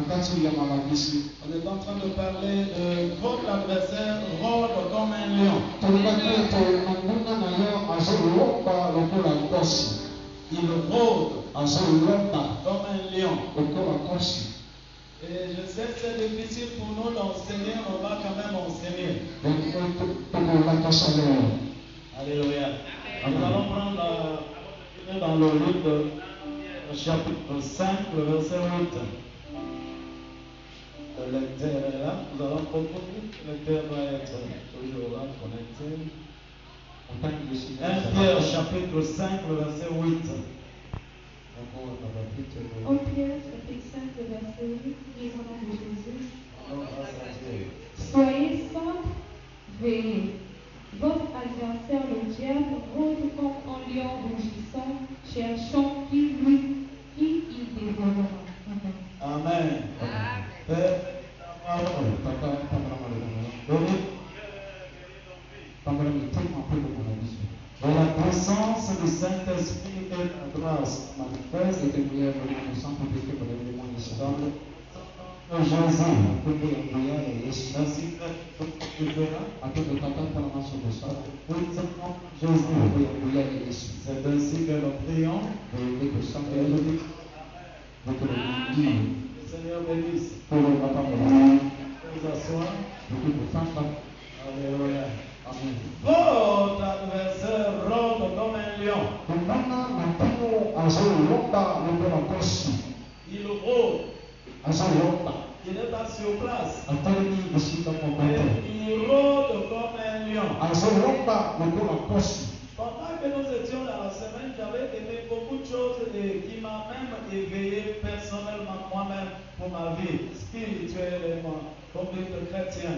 On est en train de parler de votre adversaire rôde comme un lion. Il rôde comme un lion. Et je sais que c'est difficile pour nous d'enseigner, on va quand même enseigner. Alléluia. Nous allons prendre dans le livre chapitre 5, le verset 8. Le lecteur est là. Nous allons proposer. Le lecteur va être toujours là, connecté. 1 Pierre chapitre 5, le verset 8. 1 Pierre chapitre 5, le verset 8, disons au nom de Jésus. Soyez sobres, veillez. Votre adversaire, le diable, rôde comme un lion rugissant, cherchant qui il dévorera. Amen. Père, et la puissance du Saint-Esprit et la grâce manifeste dans Jésus, ainsi que c'est ainsi que nous prions et le Seigneur bénisse. Nous asseoir. Alléluia. Votre adversaire rôde comme un lion. Il rôde. Il n'est pas sur place. Il rôde comme un lion. Pendant que nous étions dans la semaine, j'avais aimé beaucoup de choses qui m'ont même éveillé personnellement moi-même pour ma vie spirituelle et comme être chrétien.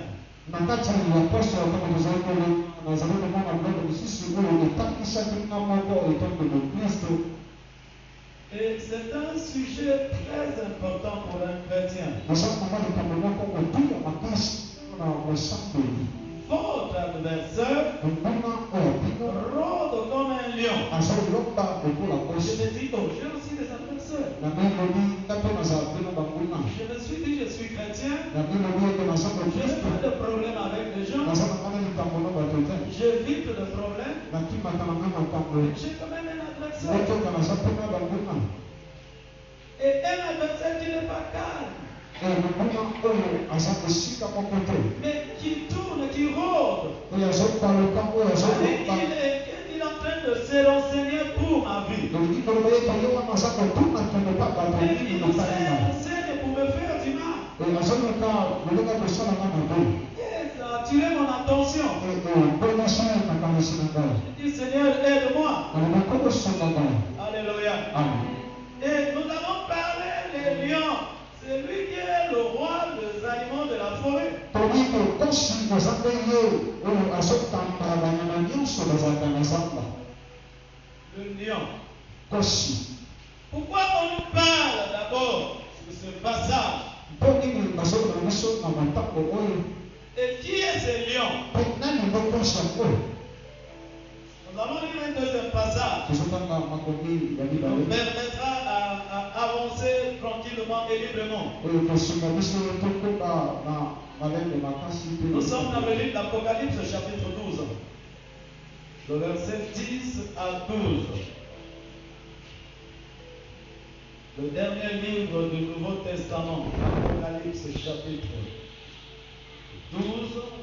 Et c'est un sujet très important pour un chrétien. Votre adversaire rôde comme un lion. Je me dis, oh, j'ai aussi des adversaires. Je me suis dit, je suis chrétien. Je n'ai pas de problème avec les gens. J'évite le problème. J'ai quand même un adversaire. Et un adversaire qui n'est pas calme. Mais qui tourne, qui rôde. Il est en train de se renseigner pour ma vie. Et il s'enseigne pour me faire du mal. Et ça a attiré mon attention. Je dis, Seigneur, aide-moi. Alléluia. Et nous allons parler des lions. C'est lui qui est le roi des animaux de la forêt. Le lion. Pourquoi on nous parle d'abord de ce passage? Et qui est ce lion? Nous allons lire un deuxième passage. Nous permettra avancer tranquillement et librement. Nous sommes dans le livre d'Apocalypse chapitre 12. Le verset 10 à 12. Le dernier livre du Nouveau Testament. Apocalypse chapitre 12,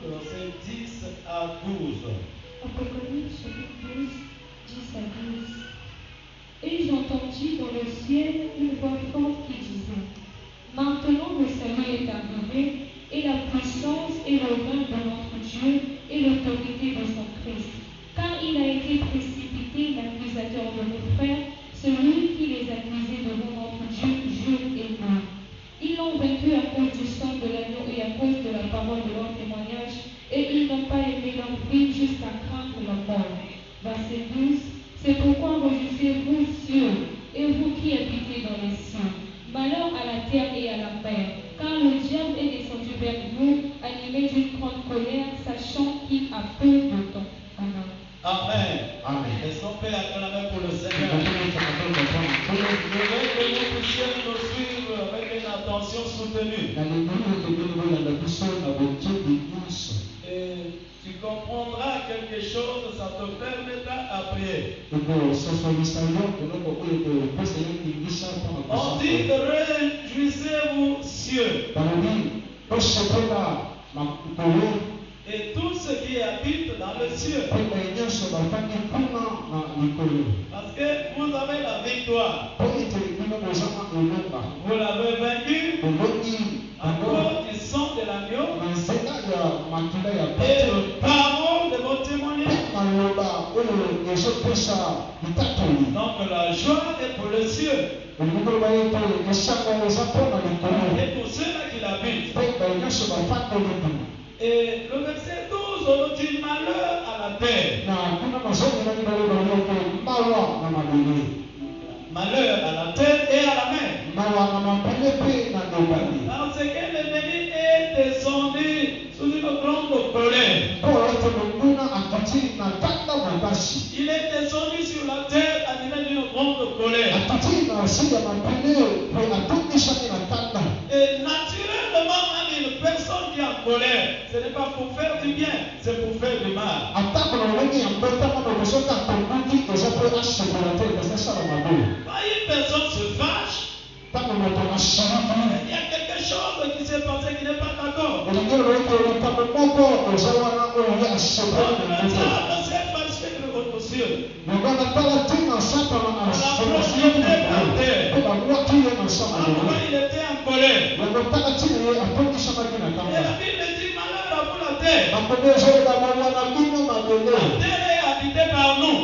verset 10 à 12. Apocalypse chapitre 12, 10 à 12. Et j'entendis dans le ciel une voix forte qui disait: Maintenant le salut est arrivé, et la puissance et le règne de notre Dieu et l'autorité de son Christ. Car il a été précipité l'accusateur de nos frères, celui qui les accusait devant notre Dieu jour et nuit. Ils l'ont vaincu à cause du sang de l'agneau et à cause de la parole de leur témoignage, et ils n'ont pas aimé leur vie jusqu'à craindre la mort. Verset 12. C'est pourquoi réjouissez-vous, cieux, et vous qui habitez dans les cieux. attention soutenue. Et tu comprendras quelque chose, ça te permettra à prier. On dit réjouissez-vous cieux. Et tout ce qui habite dans le ciel. Parce que vous avez la victoire. Vous l'avez vaincu à cause du sang de l'agneau et le parole de votre témoignage. Donc la joie est pour le ciel. Et pour ceux-là qui l'habitent. Et le verset 12, on dit malheur à la terre. Malheur à la terre et à la mer. Parce que l'ennemi est descendu sous une grande colère. Il est descendu sur la terre à l'image d'une grande colère. Et naturellement, une personne qui est en colère, ce n'est pas pour faire du bien, c'est pour faire du mal. Quand une personne se fâche, il y a quelque chose qui s'est passé qui n'est pas d'accord. Le diable s'est fâché de votre ciel. On a projeté par terre. Pourquoi il était en colère? Et la Bible dit malheur à vous la terre. La terre est habitée par nous.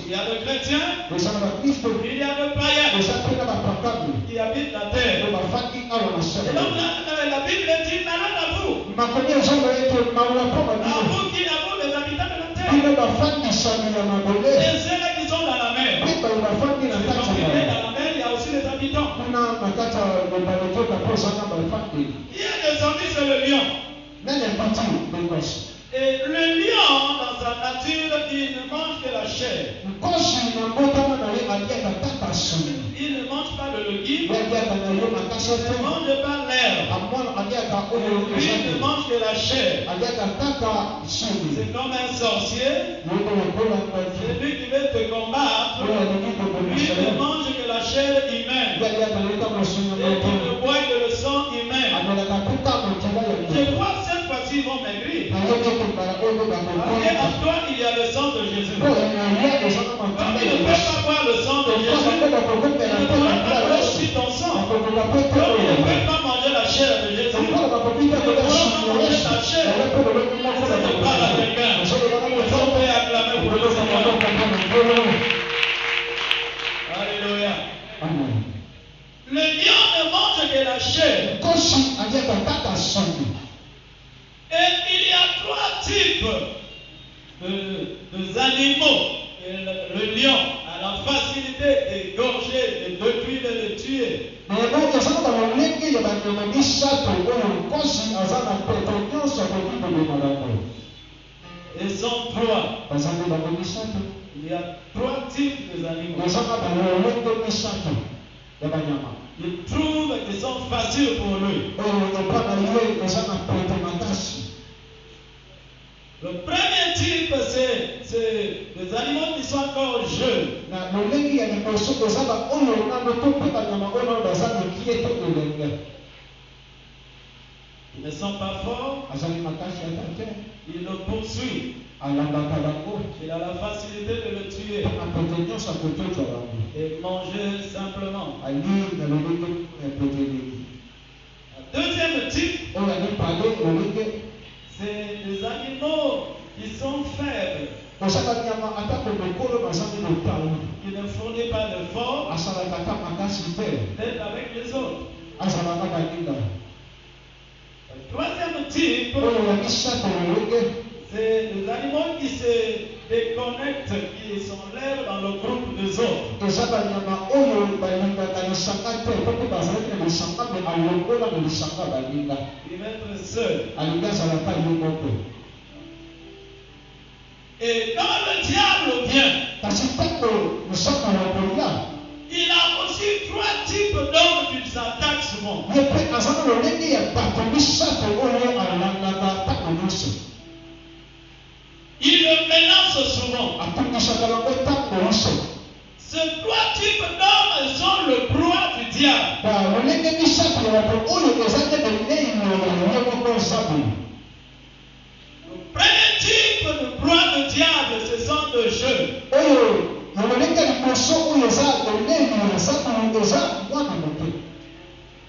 Il y a le chrétien, il y a le païen qui habite la terre. Et donc la Bible dit malheur à vous. À vous les habitants de la terre. Et ceux-là qui sont dans la mer. Dans la mer, il y a aussi les habitants. Qui est descendu, c'est le lion. Et le lion, dans sa nature, il ne mange que la chair. Il ne mange pas le légume. Il ne mange pas l'herbe. Lui, il ne mange que la chair. C'est comme un sorcier. C'est lui qui veut te combattre. Lui ne mange que la chair humaine. Et qui ne boit que le sang humain. Je crois que cette fois-ci, ils vont maigrir. Parce qu'en toi, il y a le sang de Jésus. Comme il ne peut pas boire le sang de Jésus, il ne pourra pas boire aussi ton sang. Comme il ne peut pas manger la chair de Jésus, il ne pourra pas manger ta chair. Ça te parle à quelqu'un. On peut acclamer pour le Seigneur. Alléluia. Le lion ne mange que la chair. Et il y a trois types d'animaux. Le lion a la facilité d'égorger, de détruire et de tuer. Et sont trois. Il y a trois types d'animaux. Il trouve qu'ils sont faciles pour lui. Le premier type, c'est les animaux qui sont encore jeunes. Ils ne sont pas forts. Ils le poursuivent. Il a la facilité de le tuer et manger simplement. Le deuxième type, c'est des animaux qui sont faibles, qui ne fournissent pas de force d'être avec les autres. Le troisième type, c'est des animaux qui se déconnectent, qui s'enlèvent dans le groupe des autres. Ils vont être seuls. Et quand le diable vient, il a aussi trois types d'hommes qui souvent. Il le menace souvent. Ce trois types d'hommes sont le proie du diable. Le premier type de proie du diable, ce sont les jeunes.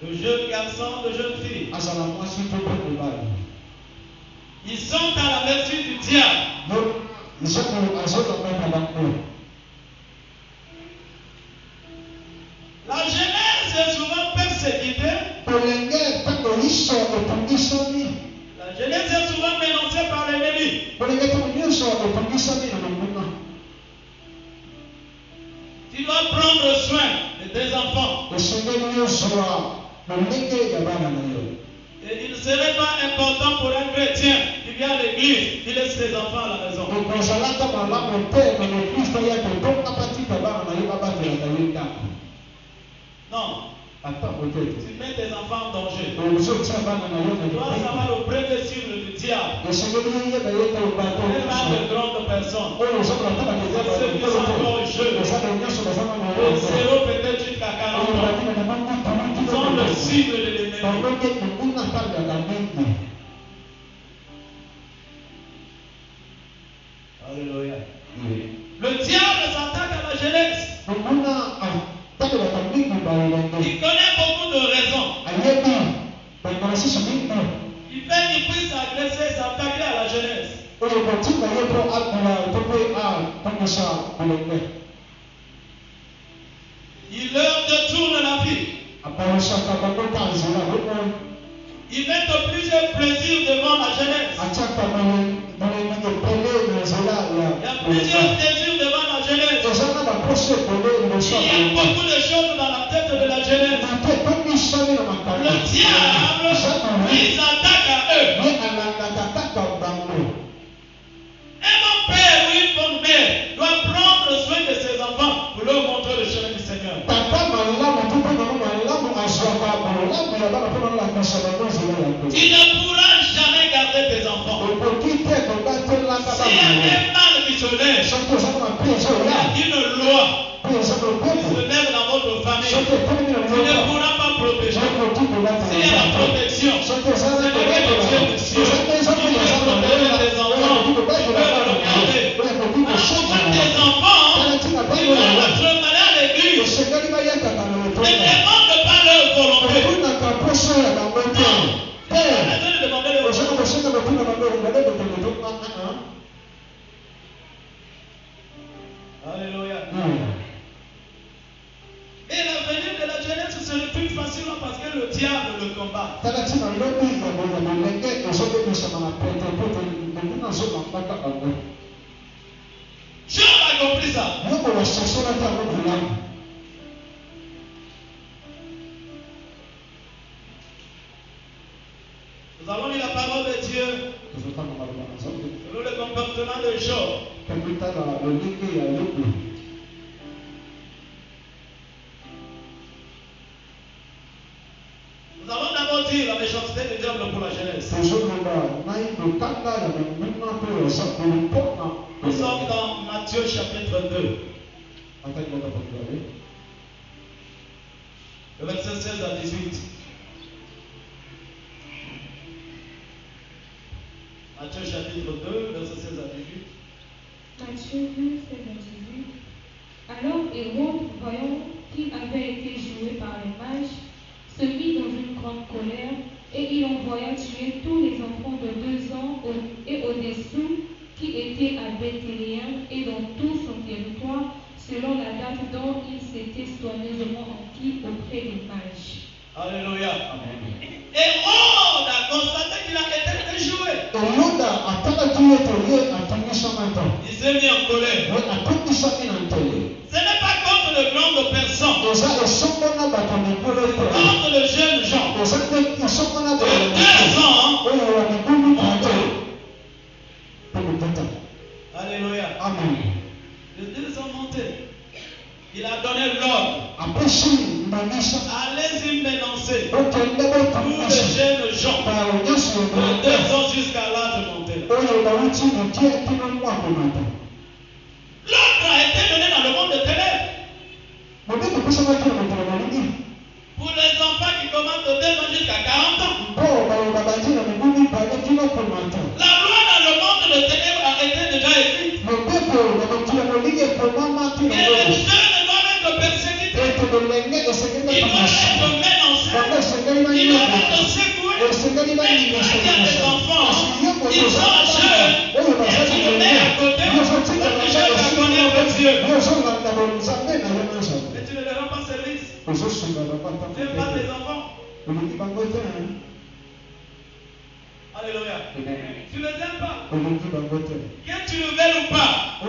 De jeunes garçons, de jeunes filles. Ils sont à la merci du diable. La jeunesse est souvent persécutée. La jeunesse est souvent menacée par l'ennemi. Tu dois prendre soin de tes enfants. Et il ne serait pas important pour un chrétien qui vient à l'église, qui laisse ses enfants à la maison. Non. Tu mets tes enfants en danger. Tu dois savoir le premier cible du diable. Ce n'est pas de grandes personnes. C'est ceux qui sont encore jeunes. De 0 peut-être jusqu'à 40 ans. Ils sont le cible de l'ennemi. Alléluia. Le diable s'attaque à la jeunesse. Il connaît beaucoup de raisons. Il fait qu'il puisse agresser, s'attaquer à la jeunesse. Il leur détourne la vie. Ils mettent plusieurs plaisirs devant la jeunesse. Il y a plusieurs désirs devant la jeunesse. Il y a beaucoup de choses dans la tête de la jeunesse. Le diable, il s'attaque à eux. Un bon père ou une bonne mère doit prendre soin de ses enfants pour leur montrer le chemin du Seigneur. Tu ne pourras jamais garder tes enfants. S'il y a un mal qui se lève, il y a une loi qui se lève dans votre famille. Tu ne pourras pas protéger. S'il y a la protection, c'est le Dieu du ciel. Il peut protéger tes enfants. Il peut le garder. Tes enfants, ils vont être malades à l'église. Ne demande pas leur volonté. Alléluia. Et l'avenir de la jeunesse se réplique facilement parce que le diable le combat. Job a compris ça. Nous avons lu la parole de Dieu selon le comportement de Job. Nous avons d'abord dit la méchanceté du diable pour la jeunesse. Nous sommes dans Matthieu chapitre 2. Le verset 16 à 18. Matthieu chapitre 2, verset 16 à 18. Matthieu 2, 16 à 18. Alors Hérode, voyant qu'il avait été joué par les mages, se mit dans une grande colère et il envoya tuer tous les enfants de 2 ans et au-dessous qui étaient à Bethléem et dans tout son territoire, selon la date dont il s'était soigneusement enquis auprès des mages. Alléluia. Amen. Hérode a constaté qu'il a été déjoué. Il s'est mis en colère. Ce n'est pas contre de grandes personnes. Contre de jeunes gens. De 2 ans. Alléluia. Amen. De 2 ans montés. Il a donné l'ordre. Allez-y ménoncer. commencer. Tous les jeunes gens de 2 ans jusqu'à l'âge monté. L'ordre a été donné dans le monde de ténèbres. Pour les enfants qui commencent de 2 ans jusqu'à 40 ans. La loi dans le monde de ténèbres a été déjà écrite. Et les jeunes doivent être persécutés. Ils doivent être menacés. Ils doivent être secoués. Mais quand il y a des enfants, ils sont jeunes. Et tu le mets à côté. Je vais connaître Dieu. Mais tu ne leur rends pas service. Tu n'aimes pas tes enfants. Alléluia. Tu ne les aimes pas. Que tu le veuilles ou pas, la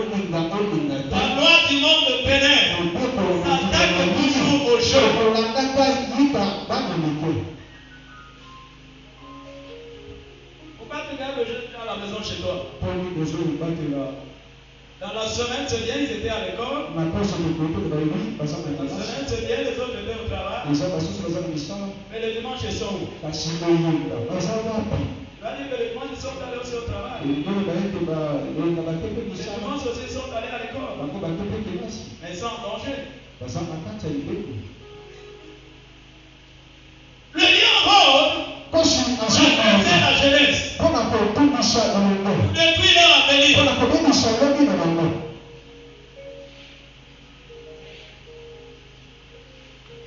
loi du monde de ténèbres s'attaque toujours aux jeunes. Pourquoi tu gardes le jeune à la maison chez toi? Dans la semaine, c'est bien, ils étaient à l'école. La semaine, c'est bien, les autres étaient au travail. Mais le dimanche, ils sont où? Tu vas dire que les dimanches, ils sont allés aussi au travail. Les dimanches aussi, ils sont allés à l'école. Mais ils sont en danger. Le lion rôde c'est la jeunesse. Depuis leur avenir.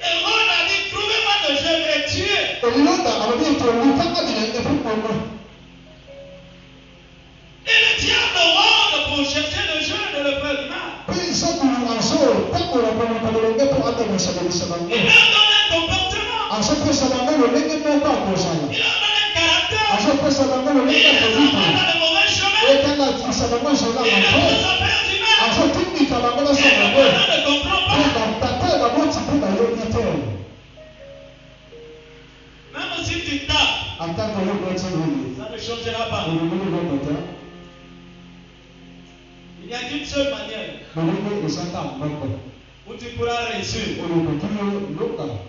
Hérode a dit, trouvez-moi de jeunes et tuez. Et le diable rôde pour chercher le jeune et le faire du mal. Il leur donne un comportement. Il leur donne un caractère. Il les envoie dans le mauvais chemin. Il les pousse à faire du mal. Et le parent ne comprend pas. Même si tu tapes, ça ne changera pas. Il n'y a qu'une seule manière où tu pourras réussir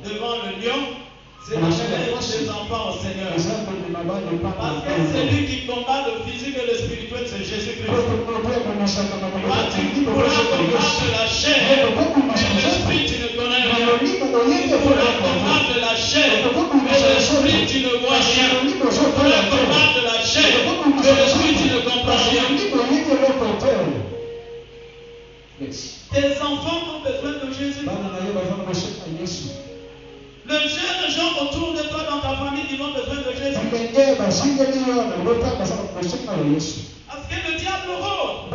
devant le lion. C'est de mettre les enfants au Seigneur. Parce que celui qui combat le physique et le spirituel, c'est Jésus-Christ. Toi, tu pourras combattre la chair, mais l'esprit, tu ne connais rien. Tu pourras combattre la chair, mais l'esprit, tu ne vois rien. Tu pourras combattre la chair, mais l'esprit, tu ne comprends rien. Tes enfants ont besoin de Jésus. Les jeunes gens autour de toi dans ta famille, ils ont besoin de Jésus. Parce que le diable rôde.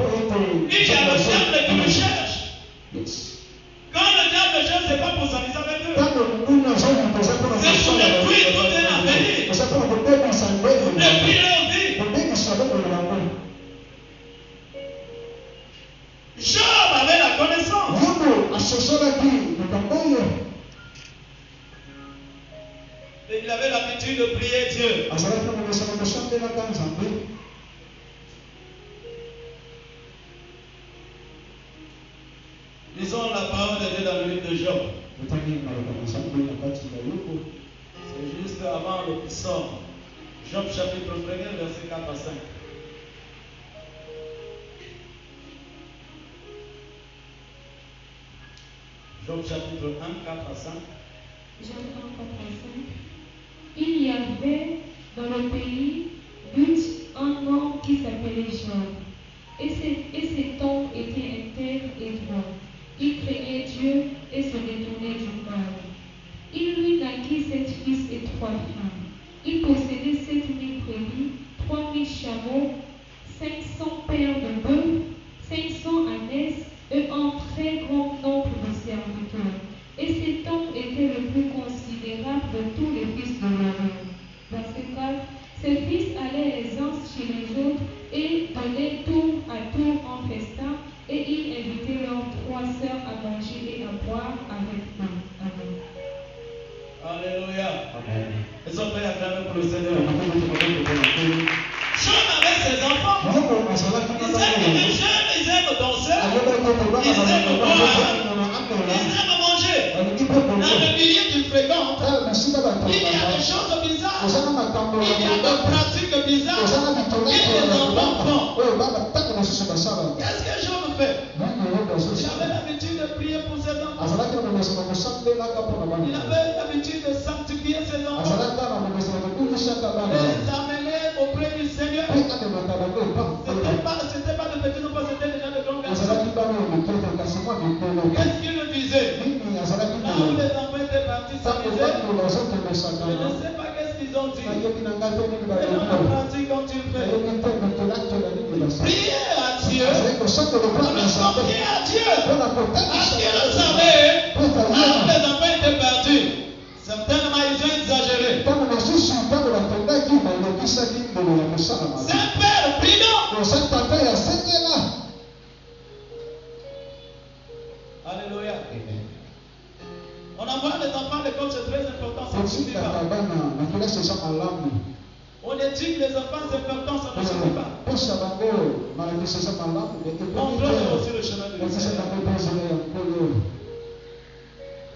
Il y a le diable qui me cherche. Quand le diable cherche, ce n'est pas pour s'amuser avec eux. C'est pour détruire tout un avenir. Depuis leur vie. Job avait la connaissance. Et il avait l'habitude de prier Dieu. Lisons la parole de Dieu dans le livre de Job. C'est juste avant le psaume. Job chapitre 1, verset 4 à 5. Job chapitre 1, 4 à 5. Job 1, 4 à 5. Il y avait dans le pays But un homme qui s'appelait Job. Et ses temps étaient intègres et droits. Il craignait Dieu et se détournait du mal. Il lui naquit 7 fils et 3 femmes. Il possédait 7000 brebis, 3000 chameaux, 500 paires de bœufs, 500 ânesses et un très grand nombre de serviteurs. Et cet homme était le plus considérable de tous les fils de l'homme. Verset 4. Ses fils allaient les uns chez les autres et donnaient tour à tour en festin, et ils invitaient leurs 3 sœurs à manger et à boire avec eux. Amen. Alléluia. Amen. Ils sont prêts à acclamer pour le Seigneur. Job avec ses enfants. Ils aiment les jeunes, ils aiment danser, ils aiment boire, ils aiment manger. Dans le milieu qu'ils fréquentent, des choses bizarres. Il y a des pratiques bizarres. Et les enfants font. Qu'est-ce que Job fait? Il avait l'habitude de prier pour ses enfants. Il avait l'habitude de sanctifier ses enfants. Les amener auprès du Seigneur. C'était pas de petits enfants, c'était déjà de grands garçons. Qu'est-ce qu'il nous disait? Là où les enfants étaient partis s'amuser, je ne sais pas qu'est-ce qu'ils ont dit. Mais dans la pratique, quand tu fais, prier à Dieu, confier à Dieu. Parce qu'il le savait, là où les enfants étaient perdus, certainement ils ont exagéré. C'est un père prudent. Alléluia. On envoie les enfants à l'école, c'est très important, ça ne suffit pas. On éduque les enfants, c'est important, ça ne suffit pas. Montrons aussi le chemin de Seigneur.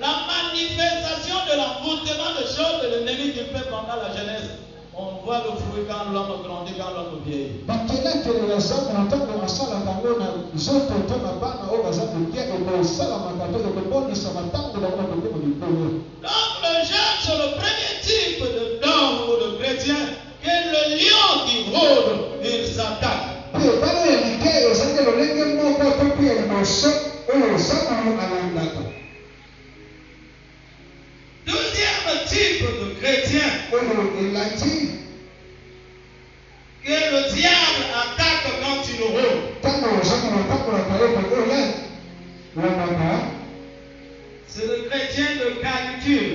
La manifestation de l'envoûtement de choses de l'ennemi qui fait pendant la jeunesse. On voit le fruit quand l'homme grandit, quand l'homme vieillit. Donc le jeune, c'est le premier type d'homme ou de chrétien, qui est le lion qui rôde, il s'attaque. Deuxième type de chrétien, que le diable attaque quand il rôde. C'est le chrétien de canicule.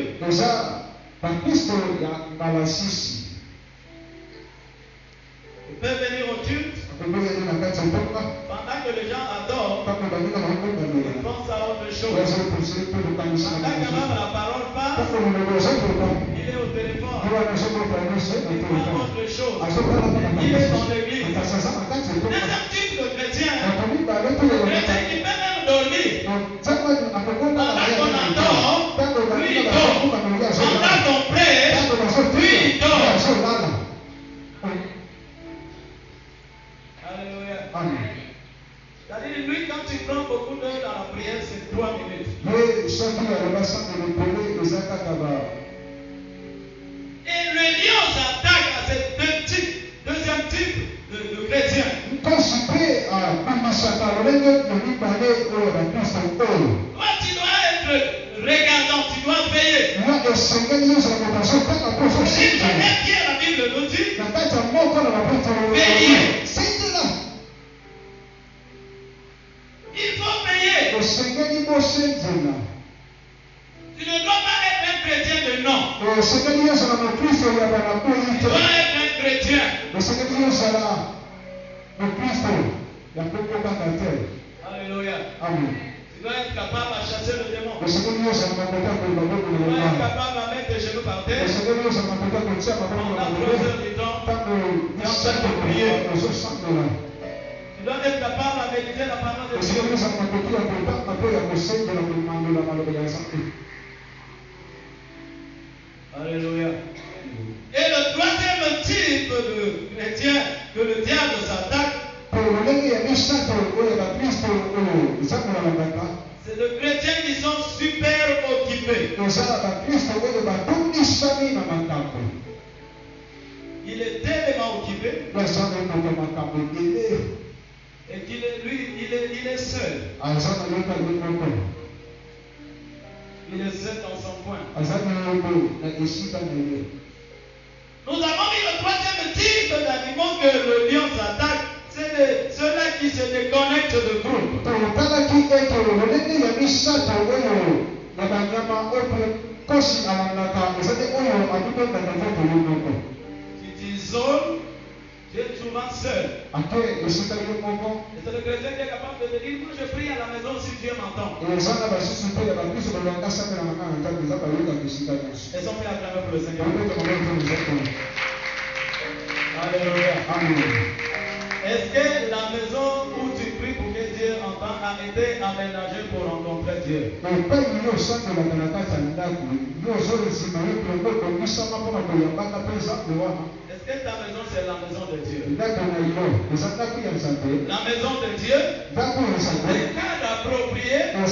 Il peut venir au culte. Pendant que les gens adorent, ils pensent à autre chose. Pendant que même la parole passe, il est au téléphone. Il parle autre chose. Il est dans l'église. Deuxième type de chrétien, le chrétien qui peut même dormir. Pendant qu'on adore, lui il dort. Pendant qu'on prie, lui il dort. Alléluia. C'est-à-dire, lui, quand tu prends beaucoup d'heures dans la prière, c'est 3 minutes. Et le lion s'attaque à cette deuxième type de chrétien. Toi, tu dois être regardant, tu dois veiller. Si jamais qui est la Bible nous dit, veiller. Il faut payer. Tu ne dois pas être un chrétien de nom. Tu dois être un chrétien. Alléluia. Amen. Tu dois être capable à chasser le démon. Tu dois Amen. être capable à mettre tes genoux par terre. Pendant 3 heures du temps, tu es en train de prier. Tu dois être capable à méditer la parole de Dieu. Alléluia. Et le troisième type de chrétien que le diable s'attaque, c'est les chrétiens qui sont super occupés. Il est tellement occupé et qu'il est, lui, il est seul. Il est seul dans son coin. Nous avons mis le troisième type d'animaux que le lion s'attaque. C'est ceux-là qui se déconnectent de groupe. Tu t'isoles, tu es souvent seul. Et c'est le chrétien qui est capable de te dire, moi je prie à la maison si Dieu m'entend. Ils sont prêts à clamer pour le Seigneur. Alléluia. Amen. Est-ce que la maison où tu pries pour que Dieu Dieu a été aménagé pour rencontrer Dieu. Est-ce que ta maison c'est la maison de Dieu? La maison de Dieu, le cadre approprié pour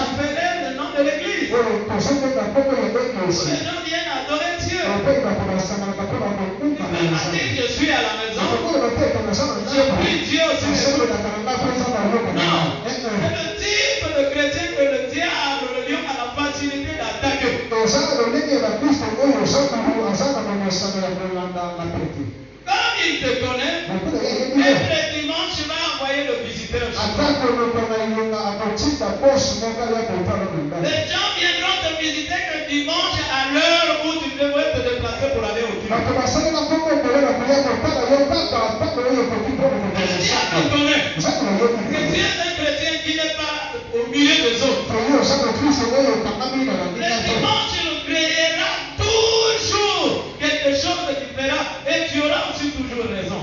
appeler le nom de l'église. Où les gens viennent adorer Dieu. Je suis à la maison. Je prie Dieu aussi. Non, c'est le type de chrétien que le diable, le lion, a la facilité d'attaquer. Comme il te connaît, même le dimanche, il va envoyer le visiteur. Les gens viendront te visiter que dimanche à l'heure où tu devrais te déplacer pour aller au culte. Le diable te connaît. Chrétien est un chrétien qui n'est pas au milieu des autres. Le dimanche, il créera toujours quelque chose qui fera et tu auras aussi toujours raison.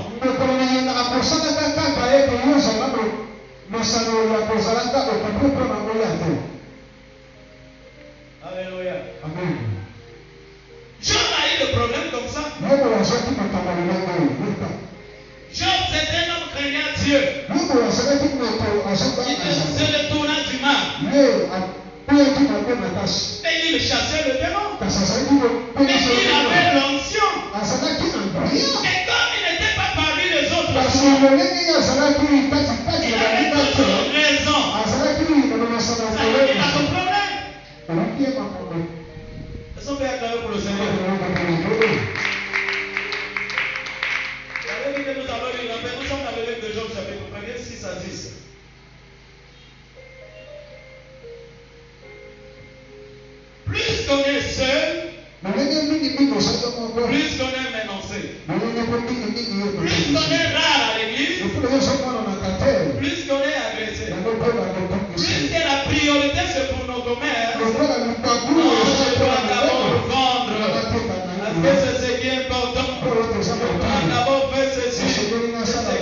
Alléluia. Amen. Job a eu le problème comme ça. Job, c'est un homme craignant Dieu. Il se détourna du mal. Et il chassait le démon. Mais il avait l'onction. Et comme il n'était pas parmi les autres, il avait toujours raison. Ça veut dire à son problème. Est-ce qu'on peut acclamer pour le Seigneur? Vous avez dit que nous avons lu, nous sommes dans le livre de Job, chapitre 1, 6 à 10. Plus qu'on est seul, plus qu'on est menacé. Plus qu'on est rare à l'église, plus qu'on est agressé. Plus que la priorité c'est pour nos commerces, on doit d'abord vendre. Parce que c'est ce qui est important. On doit d'abord faire ceci. C'est ce qui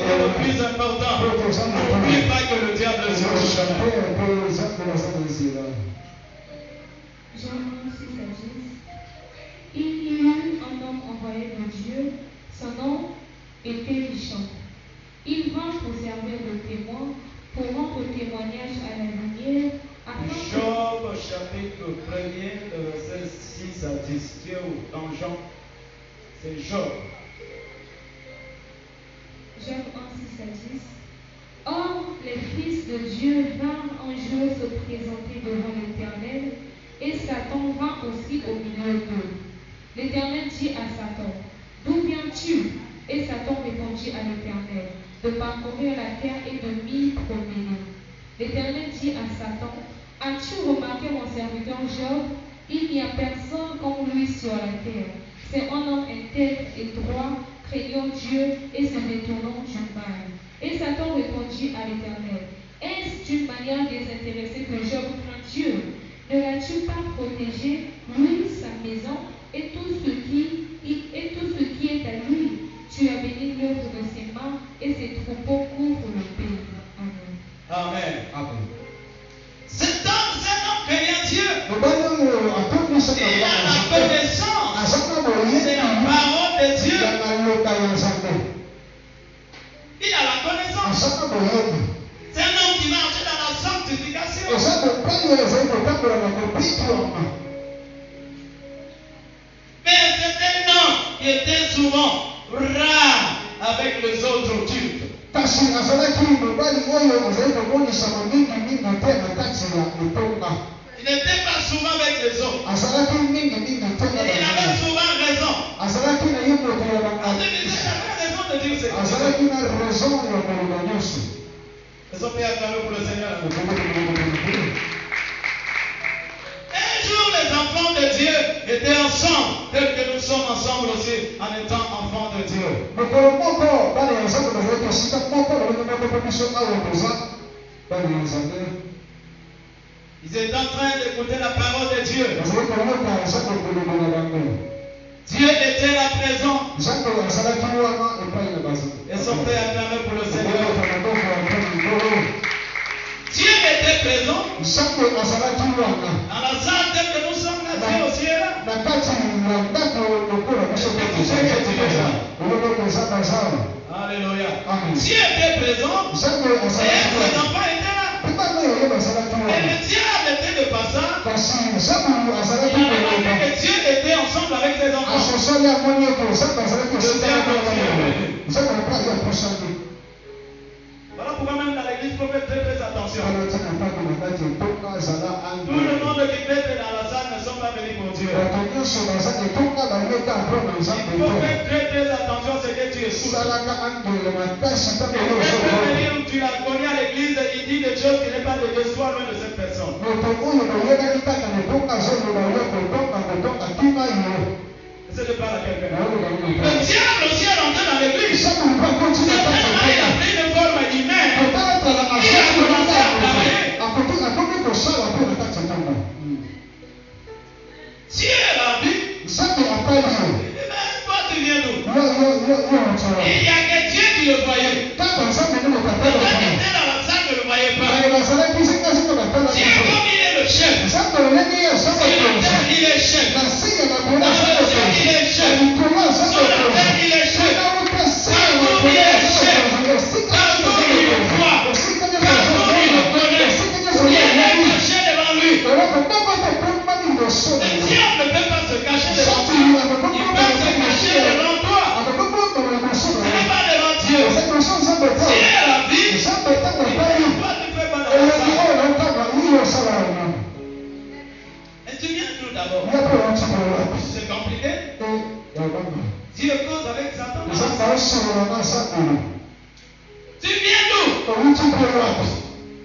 est le plus important. N'oublie pas que le diable est sur le chemin. Jean 6 à 10. Il y eut un homme envoyé de Dieu, son nom était Richon. Il vint pour servir de témoin, pour rendre témoignage à la lumière, Job chapitre 1er, verset 6 à 10. Dieu dans Jean, c'est Job. Job 1, 6 à 10. Or, les fils de Dieu vinrent un jour se présenter devant l'Éternel, et Satan vint aussi au milieu d'eux. L'Éternel dit à Satan, d'où viens-tu? Et Satan répondit à l'Éternel, de parcourir la terre et de m'y promener. L'Éternel dit à Satan, as-tu remarqué mon serviteur Job? Il n'y a personne comme lui sur la terre. C'est un homme intègre et droit, craignant Dieu et se détournant du mal. Et Satan répondit à l'Éternel, est-ce d'une manière désintéressée que Job craint Dieu? Ne l'as-tu pas protégé, lui, sa maison, et tout ce qui est à lui? Tu as béni l'œuvre de ses mains, et ses troupeaux couvrent le pays. Amen. Amen. Amen. Cet homme, c'est un homme craignant Dieu. Il a la connaissance de la parole de Dieu. Il a la connaissance. C'est un homme qui marche dans la sanctification. Mais c'est un homme qui était souvent rare avec les autres cultes. Il n'était pas souvent avec les autres. Il avait souvent raison. Il avait raison de dire ce qu'il disait. Est-ce qu'on peut acclamer pour le Seigneur? Un jour, les enfants de Dieu étaient ensemble, tels que nous sommes ensemble aussi en étant enfants de Dieu. Ils étaient en train d'écouter la parole de Dieu. Dieu était là présent. Est-ce qu'on peut acclamer pour le Seigneur? Dans la salle telle que nous sommes là, Dieu aussi est là. Alléluia. Dieu était présent et ses enfants étaient là. Et le diable était de passage. Il a remarqué que Dieu était ensemble avec ses enfants. Voilà pourquoi même dans l'église, il faut faire très attention. Tout le monde qui peut être dans la salle ne sont pas venus pour Dieu. Il faut faire très attention à ce que tu écoutes. Tu l'as connu à l'église, il dit des choses qui n'est pas de Dieu, sois loin de cette personne. C'est de parler à quelqu'un. Le diable aussi est rentré dans l'église. Certainement, il a pris une forme humaine. Il a commencé à travailler. Dieu l'a vu. Il dit, mais toi tu viens d'où? Il n'y a que Dieu qui le voyait. Toi qui étais dans la salle ne le voyait pas. Dieu comme il est le chef. Sur la terre il est chef. Dans le ciel il est chef. Sur la terre il est chef. Partout il est chef. Partout il le voit. Partout il le connaît. Il est caché devant lui. Le diable ne peut pas se cacher devant toi. Il peut se cacher devant toi. Mais pas devant Dieu. Dieu l'a vu. Toi tu fais pas dans la salle. Et tu viens d'où d'abord? C'est compliqué. Dieu cause avec Satan. Tu viens d'où?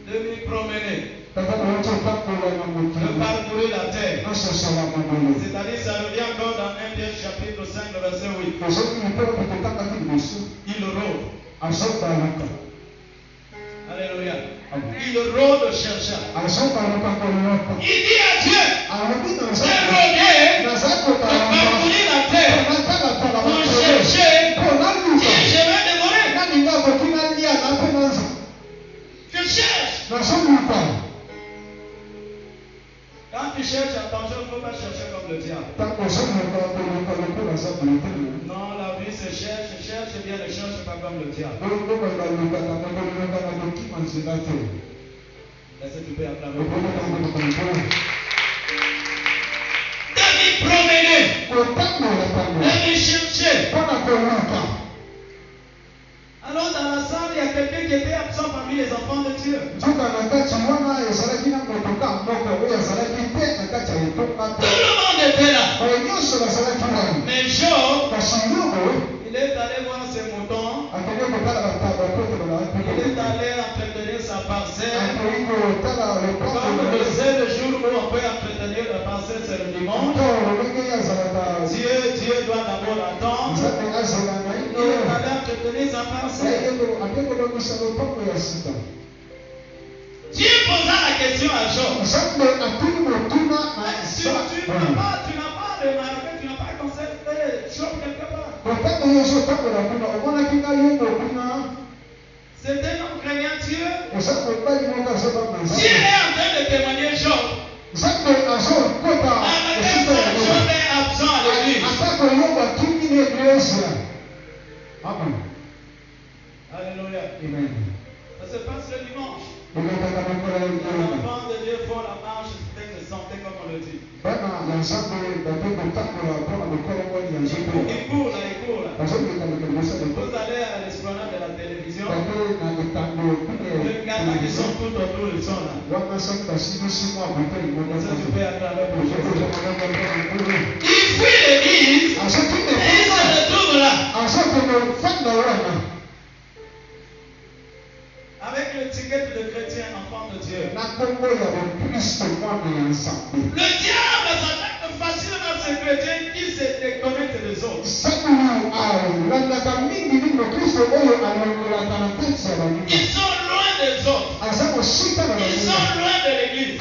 De me promener. De parcourir la terre. C'est-à-dire, ça revient encore dans 1 Pierre chapitre 5, le verset 8. Il rôde. Alléluia. Il rôde cherchant. Il dit à Dieu, j'ai rôdé de parcourir la terre pour chercher qui je vais dévorer. Je cherche. Quand tu cherches, attention, il ne faut pas chercher comme le diable. Non, la vie se cherche, bien, ne cherche pas comme le diable. Est-ce que tu peux acclamer? De m'y promener, de m'y chercher. Alors dans la salle, il y a quelqu'un qui était absent parmi les enfants de Dieu. Tout le monde était là. Mais Job, il est allé voir ses moutons. Il est allé entretenir sa parcelle. Comme le seul jour où on peut entretenir la parcelle, c'est le dimanche. Dieu doit d'abord attendre. Il est allé entretenir sa parcelle. Dieu posa la question à Job. Tu n'as pas remarqué, tu n'as pas constaté Job quelque part. C'est un homme craignant Dieu. Dieu est en train de témoigner Job. Job est absent à l'église. Alléluia. Ça se passe le dimanche. Les enfants de Dieu font la marche de santé comme on le dit. Il court là. Vous allez à l'esplanade de la télévision. Les gars qui sont tout autour, ils sont là. Tu peux acclamer pour Jésus. Il fuit l'église et il se retrouve là. Avec l'étiquette de chrétien, enfant de Dieu. Le diable s'attaque facilement à ces chrétiens qui se déconnectent des autres. Ils sont loin des autres. Ils sont loin de l'église.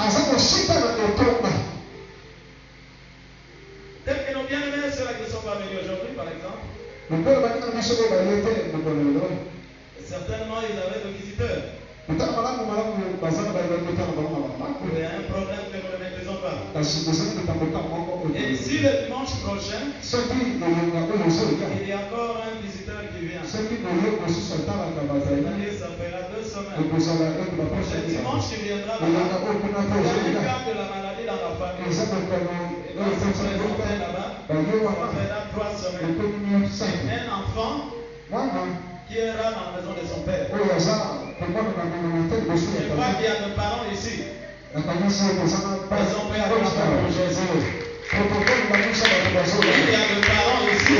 Tel que nos bien-aimés, ceux-là qui sont pas venus aujourd'hui, par exemple. Certainement, ils avaient des visiteurs. Il y a un problème que nous ne maîtrisons pas. Et si le dimanche prochain, il y a encore un visiteur qui vient, c'est-à-dire ça fera 2 semaines. Le dimanche qui viendra, il y a un cas de la maladie dans la famille. Et donc, se présenter là-bas, ça fera 3 semaines. Un enfant qui ira dans la maison de son père. Je crois qu'il y a des parents ici. Ils ont pris à pour Jésus. Il y a des parents ici.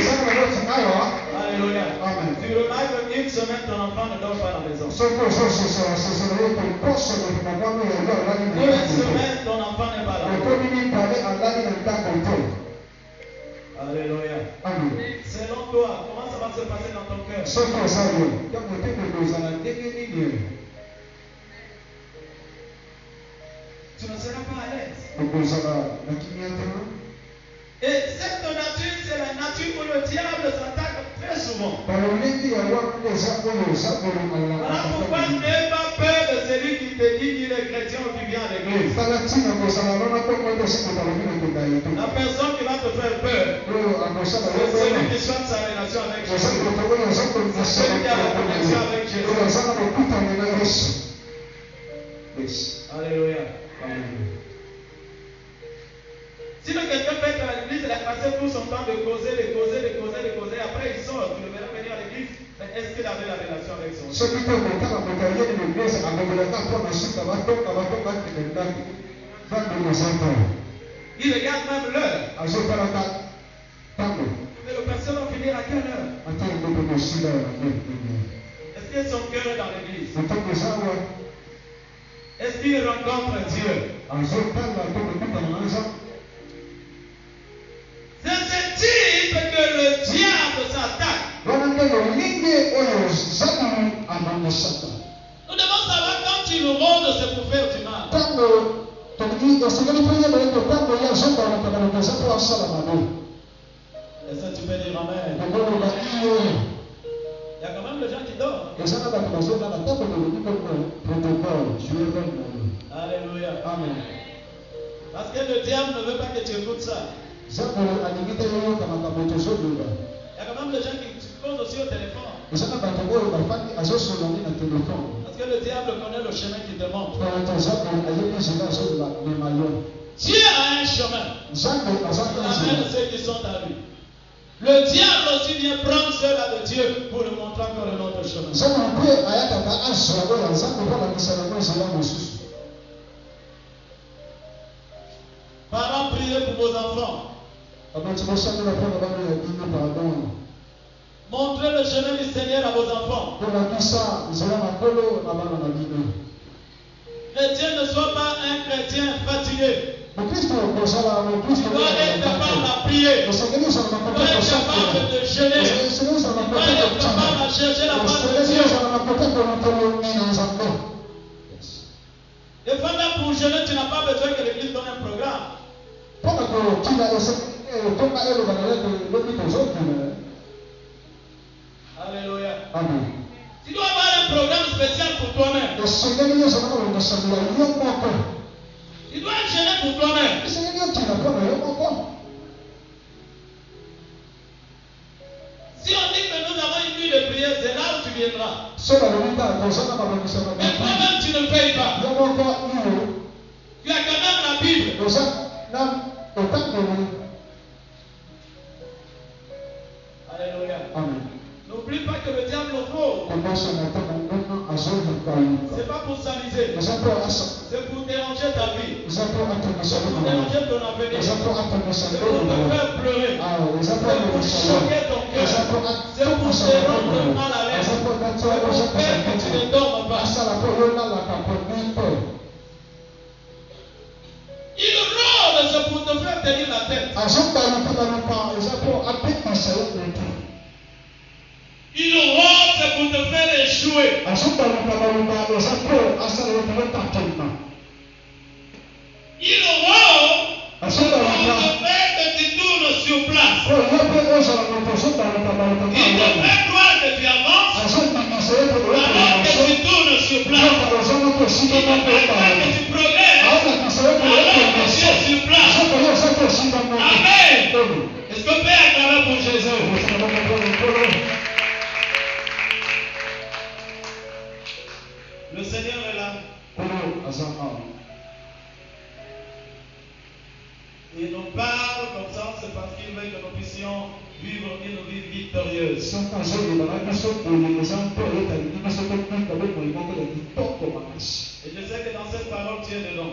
Alléluia. Tu remarques qu'une semaine, ton enfant ne dort pas à la maison. Une semaine, ton enfant n'est pas là. Alléluia. Selon toi, comment ça va se passer dans ton cœur? Tu ne seras pas à l'aise. Et cette nature, c'est la nature où le diable s'attaque très souvent. Voilà pourquoi n'aie pas peur de celui qui te dit qu'il est chrétien ou qui vient à l'église. La personne qui va te faire peur, c'est celui qui souhaite sa relation avec Jésus. C'est celui qui a la connexion avec Jésus. Alléluia. Si le quelqu'un peut être à l'église, il a passé tout son temps de causer, après il sort, tu le verras venir à l'église, mais est-ce qu'il avait la relation avec son Dieu? Il regarde même l'heure. Mais le personne va finir à quelle heure? Est-ce que son cœur est dans l'église? Est-ce qu'il rencontre Dieu? C'est ce type que le diable s'attaque. Nous devons savoir quand il nous rôde, c'est pour faire du mal. Est-ce que tu peux dire amen? Il y a quand même des gens qui dorment. Alléluia. Amen. Parce que le diable ne veut pas que tu écoutes ça. Il y a quand même des gens qui causent aussi au téléphone. Parce que le diable connaît le chemin qu'il te montre. Dieu a un chemin. Il amène ceux qui sont à lui. Le diable aussi vient prendre ceux-là de Dieu pour nous montrer encore un autre chemin. Parents, priez pour vos enfants. Montrez le chemin du Seigneur à vos enfants. Chrétien ne soit pas un chrétien fatigué. Tu dois être capable à prier. Tu dois être capable de jeûner. Tu dois être capable à chercher la face de Dieu. Des fois, même pour jeûner, tu n'as pas besoin que l'église donne un programme. Alléluia. Amen. Tu dois avoir un programme spécial pour toi-même. Tu dois jeûner pour toi-même. Si on dit que nous avons une nuit de prière, c'est là où tu viendras. Mais toi-même, tu ne payes pas. Tu as quand même la Bible. Alléluia. Amen. N'oublie pas que le diable rôde. C'est pas pour s'amuser. C'est pour déranger ta vie. C'est pour déranger ton avenir. C'est pour te faire pleurer. C'est pour choquer ton cœur. C'est pour te rendre mal à l'aise. C'est pour faire que tu ne dormes pas. Il rôde, c'est pour te faire tenir la tête. Il rôde, c'est pour te faire échouer. Il rôde pour te faire que tu tournes sur place. Il te fait croire que tu avances alors que tu tournes sur place. tu progresses, alors que Dieu est sur place. Amen. Est-ce qu'on peut acclamer pour Jésus? Le Seigneur est là. Il nous parle comme ça, c'est parce qu'il veut que nous puissions vivre une vie victorieuse. Et je sais que dans cette parole, tu es dedans.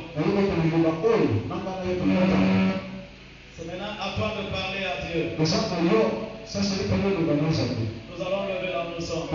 C'est maintenant à toi de parler à Dieu. Nous allons lever la leçon.